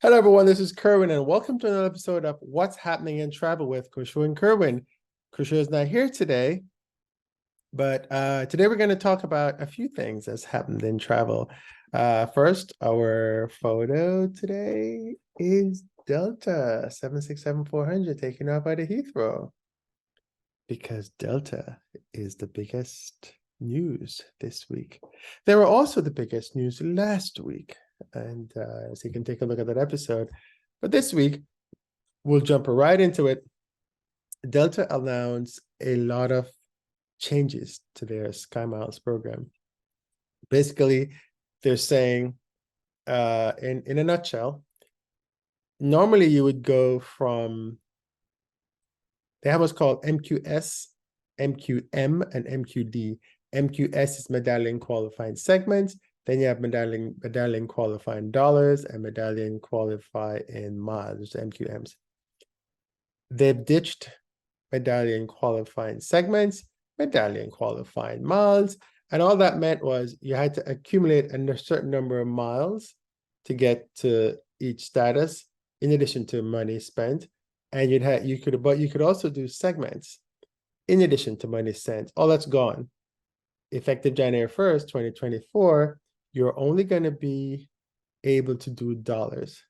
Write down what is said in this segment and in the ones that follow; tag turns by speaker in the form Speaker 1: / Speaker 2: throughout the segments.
Speaker 1: Hello, everyone. This is Kerwin, and welcome to another episode of What's Happening in Travel with Kushu and Kerwin. Kushu is not here today, but today we're going to talk about a few things that's happened in travel. First, our photo today is Delta 767-400 taking off out of Heathrow because Delta is the biggest news this week. They were also the biggest news last week. And so you can take a look at that episode. But this week, we'll jump right into it. Delta announced a lot of changes to their SkyMiles program. Basically, they're saying, in a nutshell, normally you would go from, they have what's called MQS, MQM, and MQD. MQS is medallion qualifying segments. Then you have medallion qualifying dollars and medallion qualifying miles, MQMs. They've ditched medallion qualifying segments, medallion qualifying miles, and all that meant was you had to accumulate a certain number of miles to get to each status, in addition to money spent. And you could also do segments in addition to money spent. All that's gone. Effective January 1st, 2024, you're only going to be able to do dollars.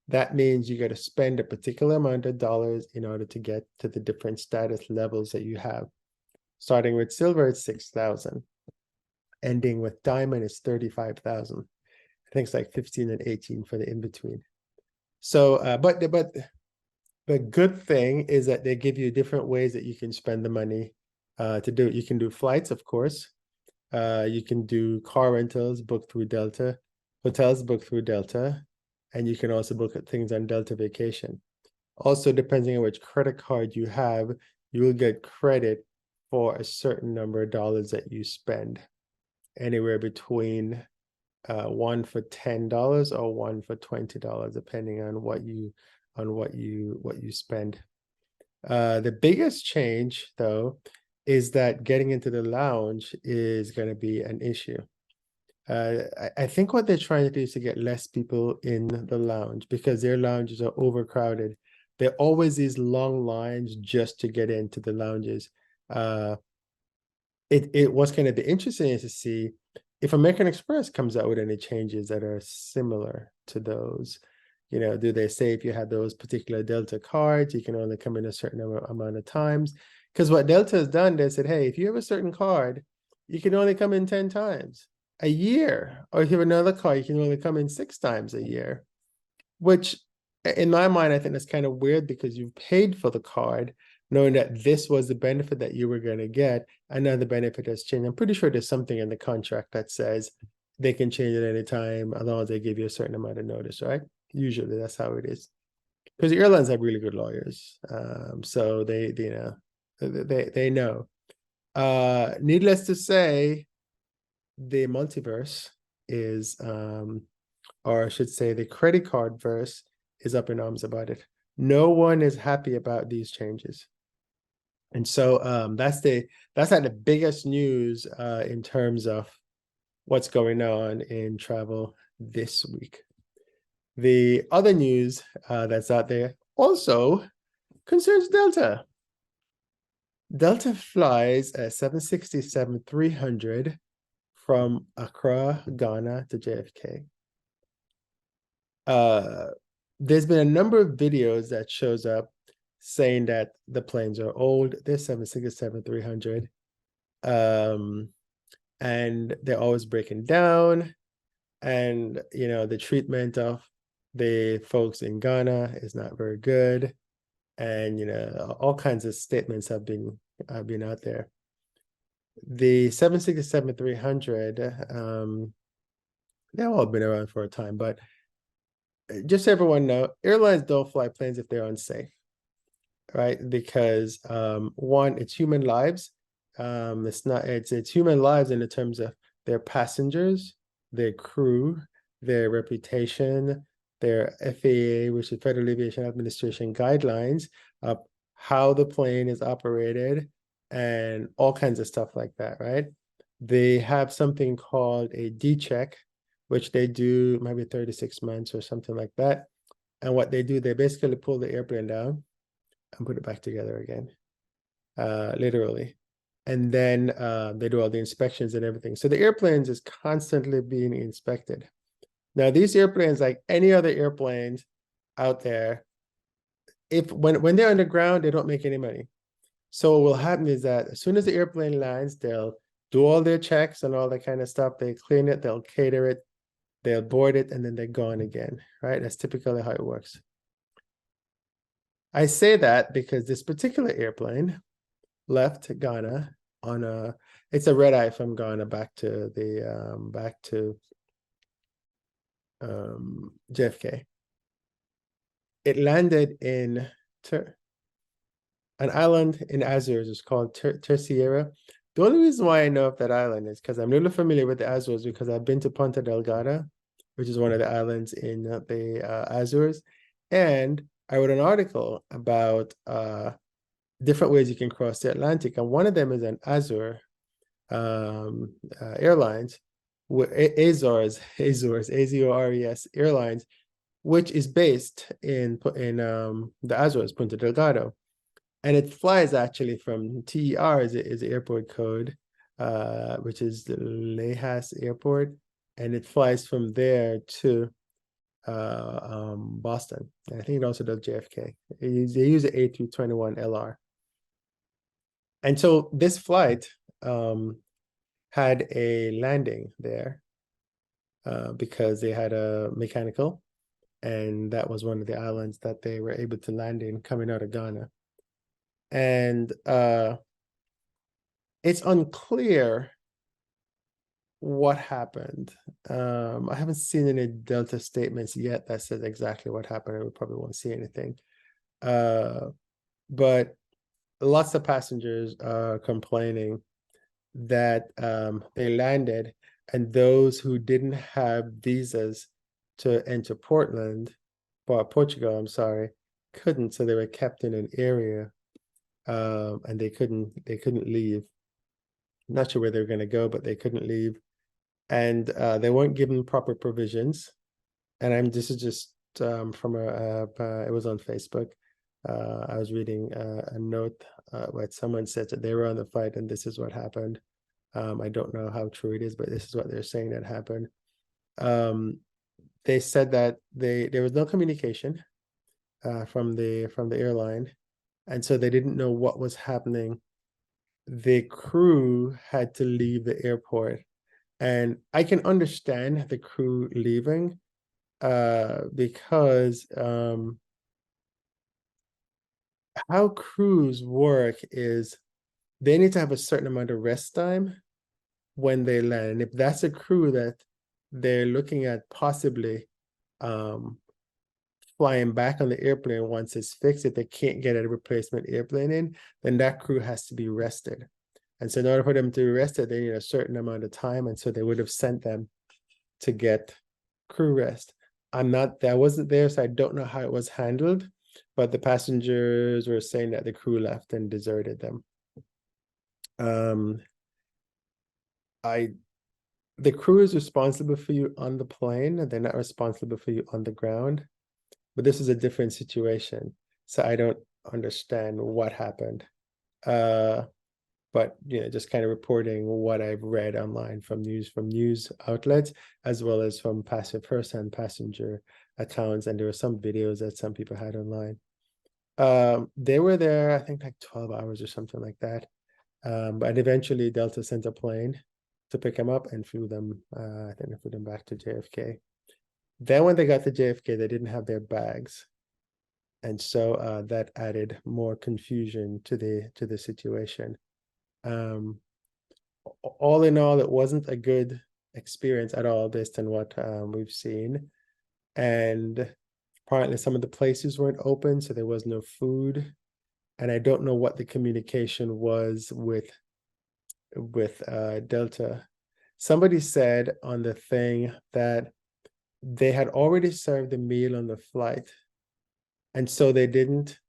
Speaker 1: That means you got to spend a particular amount of dollars in order to get to the different status levels that you have. Starting with silver, it's 6,000. Ending with diamond is 35,000. I think it's like 15 and 18 for the in-between. So, but the good thing is that they give you different ways that you can spend the money to do it. You can do flights, of course. You can do car rentals booked through Delta, hotels booked through Delta, and you can also book things on Delta Vacation. Also, depending on which credit card you have, you will get credit for a certain number of dollars that you spend, anywhere between one for $10 or one for $20, depending on what you spend. The biggest change, though, is that getting into the lounge is going to be an issue. I think what they're trying to do is to get less people in the lounge because their lounges are overcrowded. There are always these long lines just to get into the lounges. What's going to be interesting is to see if American Express comes out with any changes that are similar to those. You know, do they say if you have those particular Delta cards, you can only come in a certain amount of times? Because what Delta has done, they said, hey, if you have a certain card, you can only come in 10 times a year. Or if you have another card, you can only come in 6 times a year. Which, in my mind, I think that's kind of weird because you've paid for the card, knowing that this was the benefit that you were going to get, and now the benefit has changed. I'm pretty sure there's something in the contract that says they can change it anytime as long as they give you a certain amount of notice, right? Usually that's how it is. Because the airlines have really good lawyers. So they know. Needless to say, the multiverse is, or I should say the credit card verse is up in arms about it. No one is happy about these changes. And so that's like the biggest news in terms of what's going on in travel this week. The other news that's out there also concerns Delta. Delta flies a 767-300 from Accra, Ghana to JFK. There's been a number of videos that shows up saying that the planes are old. They're 767-300. And they're always breaking down. And, you know, the treatment of the folks in Ghana is not very good. And, you know, all kinds of statements have been out there. The 767-300, they've all been around for a time, but just so everyone know, airlines don't fly planes if they're unsafe, right? Because one, it's human lives. It's human lives in the terms of their passengers, their crew, their reputation, their FAA, which is Federal Aviation Administration guidelines of how the plane is operated and all kinds of stuff like that, right? They have something called a D check, which they do maybe 36 months or something like that. And what they do, they basically pull the airplane down and put it back together again, literally. And then they do all the inspections and everything. So the airplanes is constantly being inspected. Now, these airplanes, like any other airplanes out there, when they're underground, they don't make any money. So what will happen is that as soon as the airplane lands, they'll do all their checks and all that kind of stuff. They clean it, they'll cater it, they'll board it, and then they're gone again, right? That's typically how it works. I say that because this particular airplane left Ghana on it's a red eye from Ghana back to JFK. It landed in an island in Azores. It's called Terceira. The only reason why I know of that island is because I'm really familiar with the Azores, because I've been to Ponta Delgada, which is one of the islands in the Azores, and I wrote an article about different ways you can cross the Atlantic, and one of them is an Azure Airlines, Azores, Azores Airlines, which is based in the Azores, Punta Delgado. And it flies actually from TER is the airport code, which is the Lajas Airport. And it flies from there to Boston. And I think it also does JFK. They use the A321LR. And so this flight had a landing there because they had a mechanical. And that was one of the islands that they were able to land in coming out of Ghana. And it's unclear what happened. I haven't seen any Delta statements yet that says exactly what happened. We probably won't see anything. But lots of passengers are complaining that they landed, and those who didn't have visas to enter Portugal, I'm sorry, couldn't. So they were kept in an area. And they couldn't leave. I'm not sure where they were going to go, but they couldn't leave, and they weren't given proper provisions. And this is just from it was on Facebook. I was reading a note where someone said that they were on the flight and this is what happened. I don't know how true it is, but this is what they're saying that happened. They said that there was no communication from the airline. And so they didn't know what was happening. The crew had to leave the airport. And I can understand the crew leaving because how crews work is they need to have a certain amount of rest time when they land. And if that's a crew that they're looking at possibly flying back on the airplane once it's fixed, if they can't get a replacement airplane in, then that crew has to be rested. And so in order for them to be rested, they need a certain amount of time. And so they would have sent them to get crew rest. I wasn't there, so I don't know how it was handled, but the passengers were saying that the crew left and deserted them. The crew is responsible for you on the plane. They're not responsible for you on the ground. But this is a different situation, so I don't understand what happened. But just kind of reporting what I've read online from news outlets, as well as from first-hand passenger accounts, and there were some videos that some people had online. They were there, I think, like 12 hours or something like that. But eventually, Delta sent a plane to pick them up and flew them. I think they flew them back to JFK. Then when they got to JFK, they didn't have their bags. And so that added more confusion to the situation. All in all, it wasn't a good experience at all based on what we've seen. And apparently some of the places weren't open, so there was no food. And I don't know what the communication was with Delta. Somebody said on the thing that they had already served the meal on the flight. And so they didn't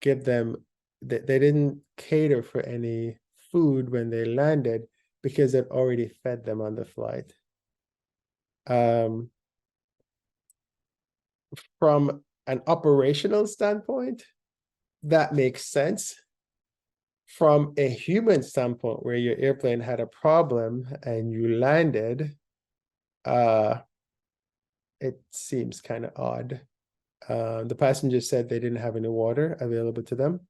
Speaker 1: give them, they didn't cater for any food when they landed because they'd already fed them on the flight. From an operational standpoint, that makes sense. From a human standpoint, where your airplane had a problem and you landed, it seems kind of odd. The passengers said they didn't have any water available to them,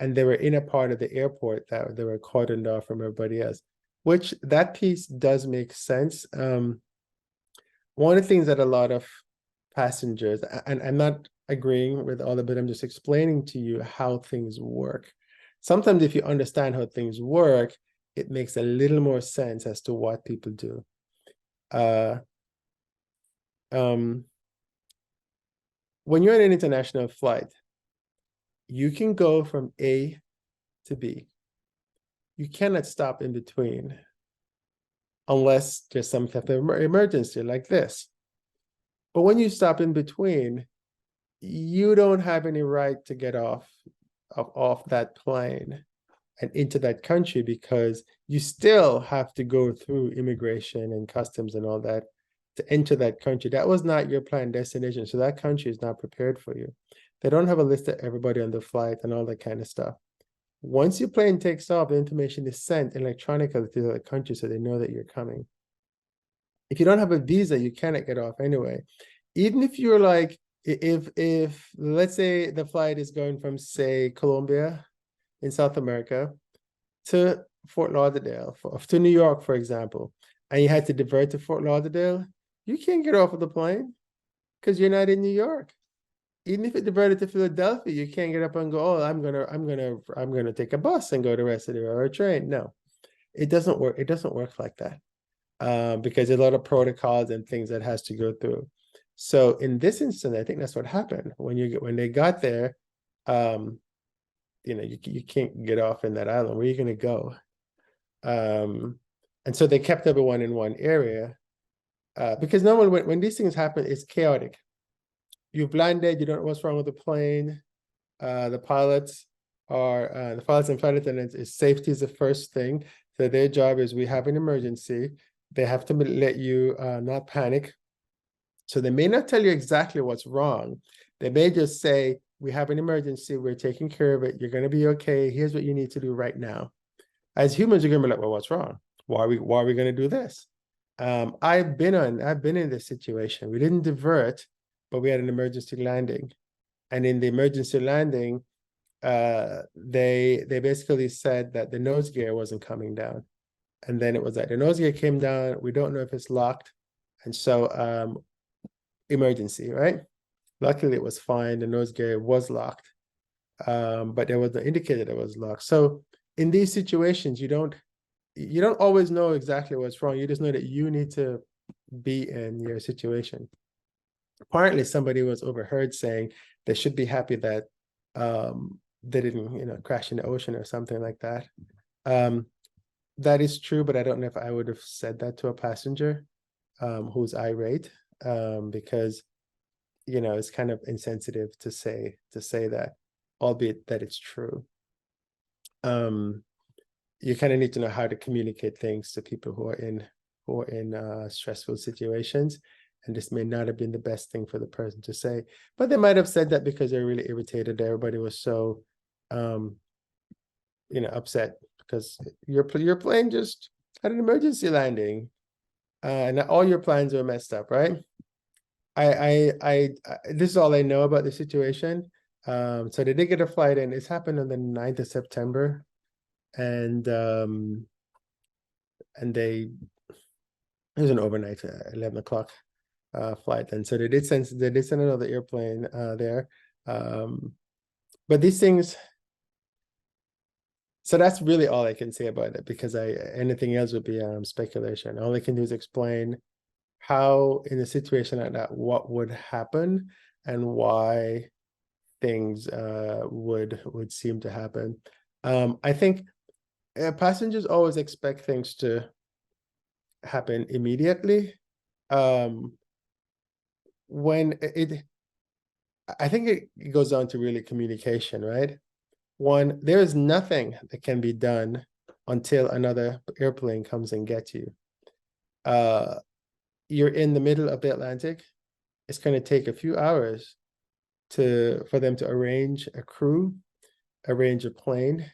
Speaker 1: and they were in a part of the airport that they were cordoned off from everybody else, which that piece does make sense. One of the things that a lot of passengers, and I'm not agreeing with all of it, I'm just explaining to you how things work. Sometimes if you understand how things work, it makes a little more sense as to what people do. When you're on an international flight, you can go from A to B. You cannot stop in between unless there's some type of emergency like this. But when you stop in between, you don't have any right to get off that plane and into that country, because you still have to go through immigration and customs and all that to enter that country. That was not your planned destination, so that country is not prepared for you. They don't have a list of everybody on the flight and all that kind of stuff. Once your plane takes off, the information is sent electronically to the country so they know that you're coming. If you don't have a visa, you cannot get off anyway. Even if you're like, if let's say the flight is going from, say, Colombia in South America to Fort Lauderdale, to New York, for example, and you had to divert to Fort Lauderdale, you can't get off of the plane because you're not in New York. Even if it diverted to Philadelphia, you can't get up and go, oh, I'm gonna take a bus and go the rest of the way, or a train. No, it doesn't work. It doesn't work like that, because there's a lot of protocols and things that has to go through. So in this instance, I think that's what happened when they got there. You can't get off in that island. Where are you going to go? And so they kept everyone in one area, because normally when these things happen, it's chaotic. You've landed, you don't know what's wrong with the plane. The pilots and flight attendants, safety is the first thing. So their job is, we have an emergency. They have to let you not panic. So they may not tell you exactly what's wrong. They may just say, we have an emergency, we're taking care of it, you're going to be okay, here's what you need to do right now. As humans, you're going to be like, well, what's wrong? Why are we going to do this? I've been in this situation. We didn't divert, but we had an emergency landing. And in the emergency landing, they basically said that the nose gear wasn't coming down. And then it was like, the nose gear came down, we don't know if it's locked. And so emergency, right? Luckily it was fine, the nose gear was locked, but there was no indicator that it was locked. So in these situations, you don't always know exactly what's wrong. You just know that you need to be in your situation. Apparently somebody was overheard saying they should be happy that they didn't crash in the ocean or something like that. That is true, but I don't know if I would have said that to a passenger who's irate, because it's kind of insensitive to say that, albeit that it's true. You kind of need to know how to communicate things to people who are in stressful situations, and this may not have been the best thing for the person to say, but they might have said that because they're really irritated. Everybody was so upset because your plane just had an emergency landing, and all your plans were messed up, right? This is all I know about the situation. So they did get a flight in. It's happened on the 9th of September. And it was an overnight 11 o'clock flight. And so they did send another airplane there. But these things, so that's really all I can say about it, because anything else would be speculation. All I can do is explain how, in a situation like that, what would happen and why things would seem to happen. I think passengers always expect things to happen immediately. I think it goes down to really communication, right? One, there is nothing that can be done until another airplane comes and gets you. You're in the middle of the Atlantic. It's going to take a few hours for them to arrange a crew, arrange a plane,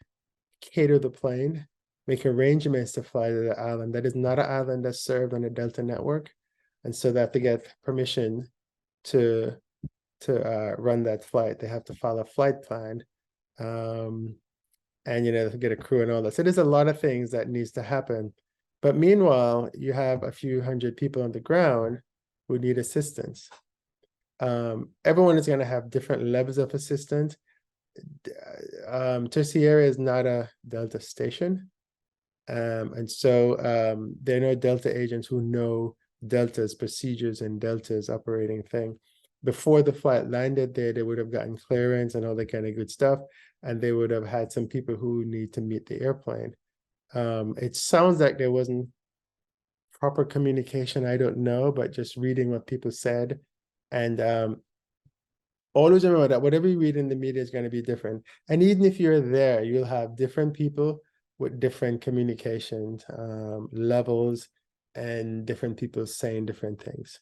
Speaker 1: cater the plane, make arrangements to fly to the island. That is not an island that's served on the Delta network. And so they have to get permission to run that flight. They have to file a flight plan, and get a crew and all that. So there's a lot of things that needs to happen. But meanwhile, you have a few hundred people on the ground who need assistance. Everyone is going to have different levels of assistance. Tertiary is not a Delta station. And so there are no Delta agents who know Delta's procedures and Delta's operating thing. Before the flight landed there, they would have gotten clearance and all that kind of good stuff. And they would have had some people who need to meet the airplane. It sounds like there wasn't proper communication. I don't know, but just reading what people said. And always remember that whatever you read in the media is going to be different. And even if you're there, you'll have different people with different communications levels and different people saying different things.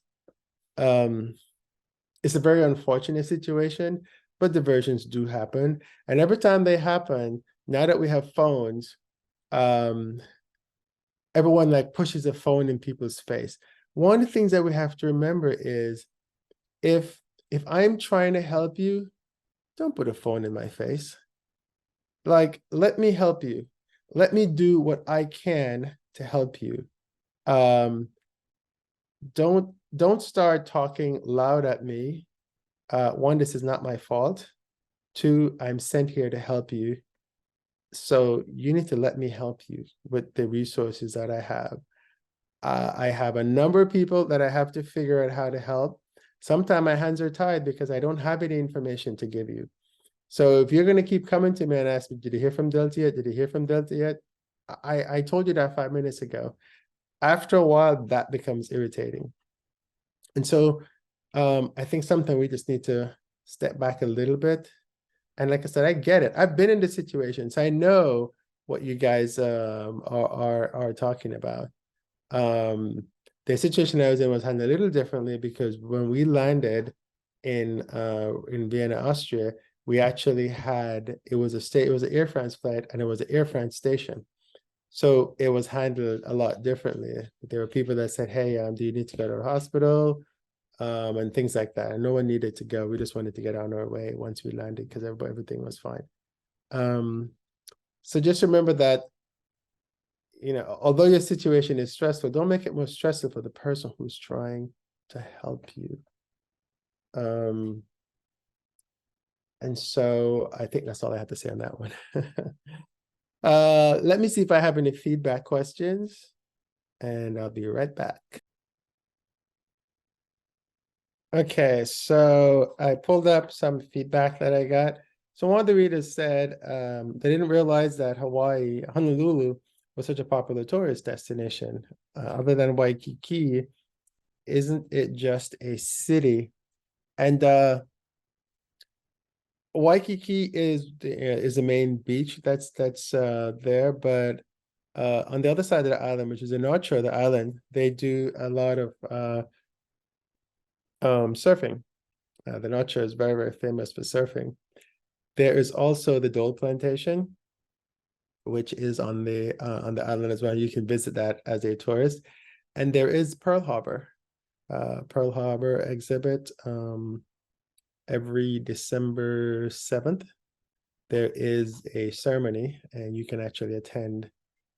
Speaker 1: It's a very unfortunate situation, but diversions do happen. And every time they happen, now that we have phones, everyone like pushes a phone in people's face. One of the things that we have to remember is if I'm trying to help you, don't put a phone in my face. Like, let me help you. Let me do what I can to help you. Don't start talking loud at me. One, this is not my fault. Two, I'm sent here to help you. So you need to let me help you with the resources that I have. I have a number of people that I have to figure out how to help. Sometimes my hands are tied because I don't have any information to give you. So if you're going to keep coming to me and ask me, did you hear from Delta yet? Did you hear from Delta yet? I told you that 5 minutes ago. After a while, that becomes irritating. And so I think sometimes we just need to step back a little bit. And like I said, I get it. I've been in this situation, so I know what you guys are talking about. The situation I was in was handled a little differently because when we landed in Vienna, Austria, we actually had it was an Air France flight and it was an Air France station. So it was handled a lot differently. There were people that said, hey, do you need to go to the hospital? And things like that. And no one needed to go. We just wanted to get on our way once we landed because everything was fine. So just remember that, although your situation is stressful, don't make it more stressful for the person who's trying to help you. And so I think that's all I have to say on that one. Let me see if I have any feedback questions, and I'll be right back. Okay, so I pulled up some feedback that I got. So one of the readers said they didn't realize that Honolulu was such a popular tourist destination. Other than Waikiki, isn't it just a city? And Waikiki is the main beach that's there, but on the other side of the island, which is the north shore of the island, they do a lot of surfing. The North Shore is very, very famous for surfing. There is also the Dole Plantation, which is on the island as well. You can visit that as a tourist. And there is Pearl Harbor exhibit every December 7th. There is a ceremony, and you can actually attend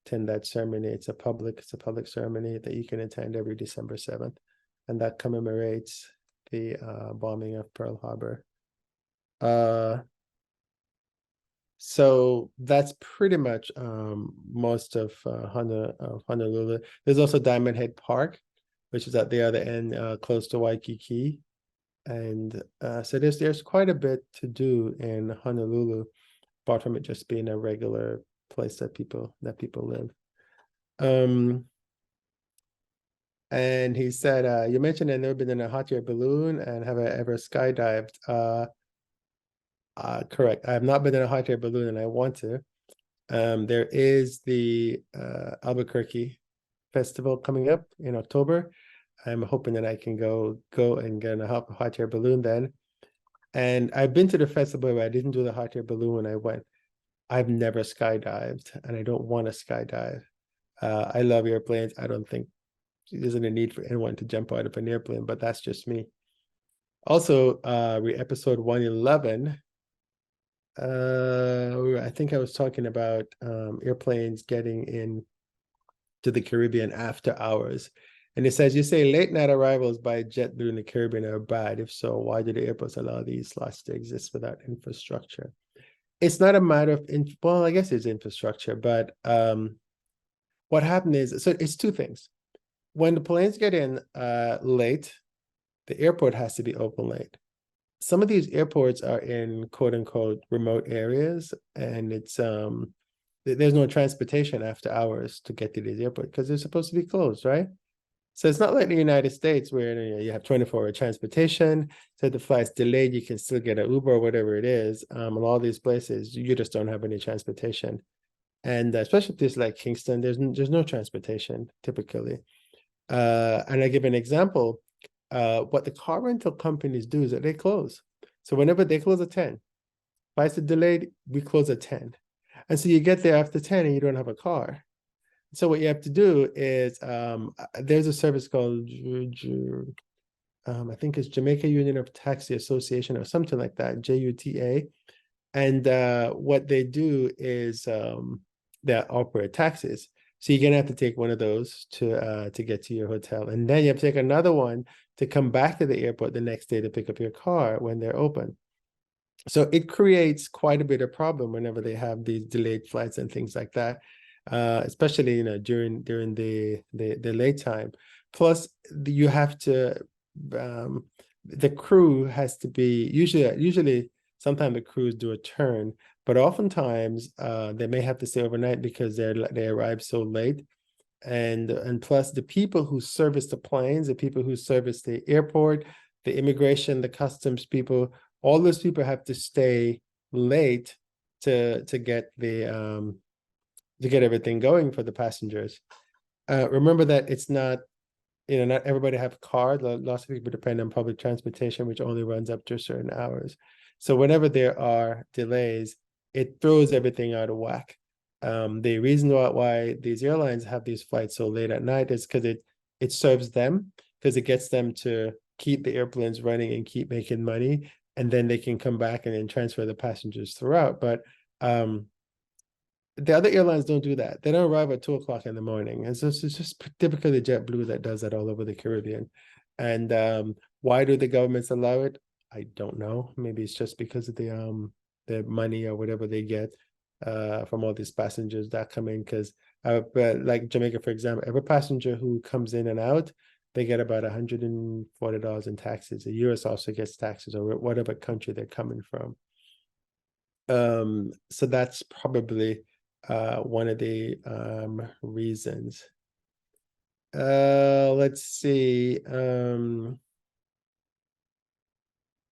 Speaker 1: that ceremony. It's a public ceremony that you can attend every December 7th, and that commemorates the bombing of Pearl Harbor. So that's pretty much most of Honolulu. There's also Diamond Head Park, which is at the other end, close to Waikiki. And so there's quite a bit to do in Honolulu, apart from it just being a regular place that people live. And he said, you mentioned I've never been in a hot air balloon, and have I ever skydived? Correct. I have not been in a hot air balloon, and I want to. There is the Albuquerque Festival coming up in October. I'm hoping that I can go and get in a hot air balloon then. And I've been to the festival, but I didn't do the hot air balloon when I went. I've never skydived, and I don't want to skydive. I love airplanes. I don't think there's any need for anyone to jump out of an airplane, but that's just me. Also, episode 111, I think I was talking about airplanes getting in to the Caribbean after hours. And it says, you say late night arrivals by JetBlue in the Caribbean are bad. If so, why do the airports allow these slots to exist without infrastructure? It's not a matter of, well, I guess it's infrastructure, but what happened is, so it's two things. When the planes get in late, the airport has to be open late. Some of these airports are in quote unquote remote areas, and it's there's no transportation after hours to get to these airports because they're supposed to be closed, right? So it's not like the United States where you have 24-hour transportation. So if the flight's delayed, you can still get an Uber or whatever it is. In all these places, you just don't have any transportation. And especially places like Kingston, there's no transportation typically. And I give an example. What the car rental companies do is that they close. So whenever they close at 10, flights are delayed, we close at 10. And so you get there after 10 and you don't have a car. So what you have to do is there's a service called I think it's Jamaica Union of Taxi Association or something like that, JUTA. And what they do is they operate taxis. So you're gonna have to take one of those to get to your hotel, and then you have to take another one to come back to the airport the next day to pick up your car when they're open. So it creates quite a bit of problem whenever they have these delayed flights and things like that, especially during the late time. Plus, you have to the crew has to be usually sometimes the crews do a turn, but oftentimes they may have to stay overnight because they arrive so late. And plus the people who service the planes, the people who service the airport, the immigration, the customs people, all those people have to stay late to get everything going for the passengers. Remember that it's not, not everybody have cars. Lots of people depend on public transportation, which only runs up to certain hours. So whenever there are delays, it throws everything out of whack. The reason why these airlines have these flights so late at night is because it serves them, because it gets them to keep the airplanes running and keep making money, and then they can come back and then transfer the passengers throughout. But the other airlines don't do that. They don't arrive at 2 o'clock in the morning. And so it's just typically JetBlue that does that all over the Caribbean. And why do the governments allow it? I don't know. Maybe it's just because of the money or whatever they get from all these passengers that come in. Because like Jamaica, for example, every passenger who comes in and out, they get about $140 in taxes. The US also gets taxes, or whatever country they're coming from. So that's probably one of the reasons. Let's see.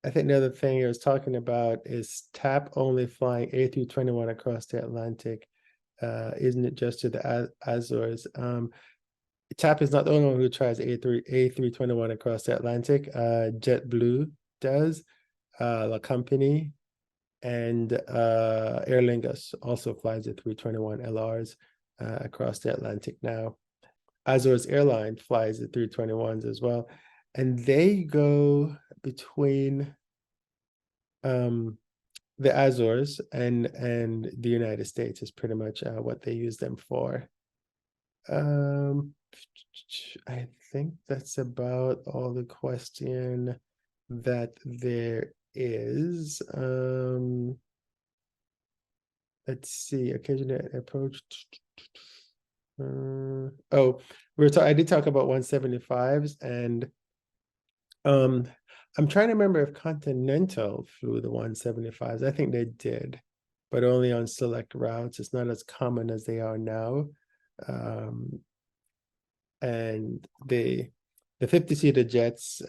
Speaker 1: I think the other thing I was talking about is TAP only flying A321 across the Atlantic. Isn't it just to the Azores? TAP is not the only one who tries A321 across the Atlantic. JetBlue does, La Company, and Aer Lingus also flies the 321 LRs across the Atlantic now. Azores Airline flies the 321s as well, and they go between the Azores and the United States is pretty much what they use them for. I think that's about all the question that there is. Let's see, occasionally approach. Oh, I did talk about 175s, and I'm trying to remember if Continental flew the 175s. I think they did, but only on select routes. It's not as common as they are now. And the 50-seater jets,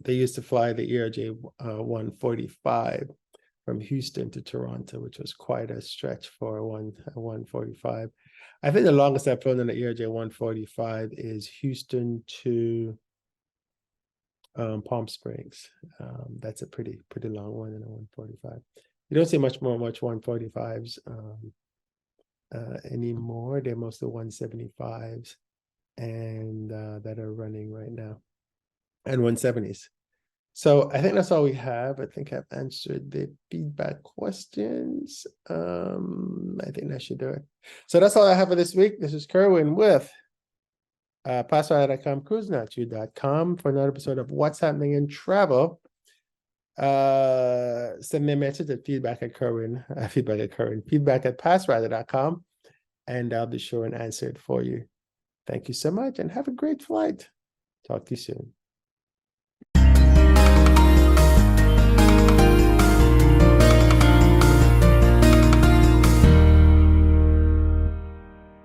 Speaker 1: they used to fly the ERJ 145 from Houston to Toronto, which was quite a stretch for a 145. I think the longest I've flown on the ERJ 145 is Houston to Palm Springs. That's a pretty long one in a 145. You don't see much 145s anymore. They're mostly 175s and that are running right now, and 170s. So I think that's all we have. I think I've answered the feedback questions. I think that should do it. So that's all I have for this week. This is Kerwin with passrider.com, cruisenot2.com for another episode of What's Happening in Travel. Send me a message at feedback at passrider.com, and I'll be sure and answer it for you. Thank you so much and have a great flight. Talk to you soon.